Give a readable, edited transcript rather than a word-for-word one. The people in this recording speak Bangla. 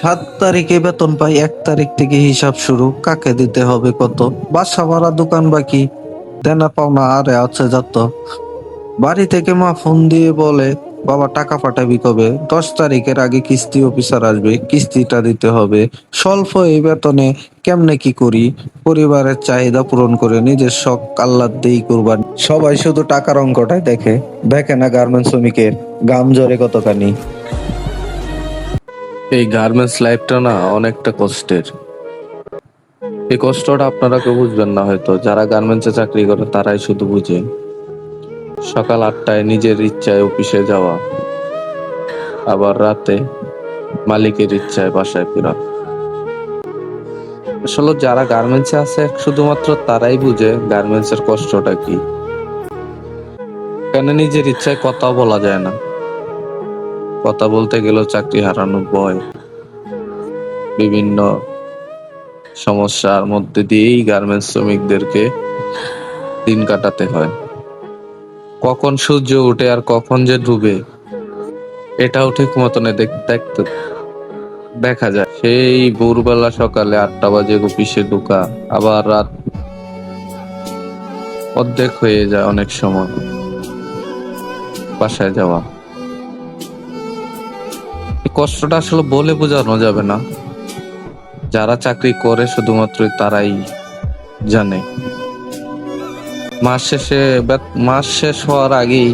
7 তারিখে বেতন পাই, 1 তারিখ থেকে হিসাব শুরু, কাকে দিতে হবে কত, বাসা ভাড়া, দোকান বাকি, দেনা পাওনা আরে আছে যত। বাড়ি থেকে মা ফোন দিয়ে বলে, বাবা টাকা পাঠাবি কবে? 10 তারিখের আগে কিস্তি অফিসার আসবে, কিস্তিটা দিতে হবে। স্বল্প এই বেতনে কেমনে কি করি? পরিবারের চাহিদা পূরণ করে নিজের শখ আহ্লাদ দেই কুরবানি। সবাই শুধু টাকার অঙ্কটাই দেখে, দেখে না গার্মেন্টস শ্রমিকের গাম ঝরে কতখানি। এই গার্মেন্টস লাইফটা না অনেকটা কষ্টের। এই কষ্টটা আপনারা কেউ বুঝবেন না হয়তো, যারা গার্মেন্টসে চাকরি করে তারাই শুধু বুঝে। সকাল 8টায় নিজের ইচ্ছায় অফিসে যাওয়া, আবার রাতে মালিকের ইচ্ছায় বাসায় ফেরা। আসলে যারা গার্মেন্টসে আছে শুধুমাত্র তারাই বুঝে গার্মেন্টস এর কষ্টটা কি। কেন নিজের ইচ্ছায় কথা বলা যায় না, কথা বলতে গেলেও চাকরি হারানোর ভয়, বিভিন্ন সমস্যার মধ্যে দিয়েই গার্মেন্টস শ্রমিকদেরকে দিন কাটাতে হয়। কখন সূর্য ওঠে আর কখন যে ডুবে এটাও ঠিক মতনে দেখতে দেখা যায়। সেই ভোরবেলা সকালে 8টা বাজে অফিসে ঢোকা, আবার রাত অর্ধেক হয়ে যায় অনেক সময় বাসায় যাওয়া। এই কষ্টটা আসলে বলে বোঝানো যাবে না, যারা চাকরি করে শুধুমাত্র তারাই জানে। মাস শেষ হওয়ার আগেই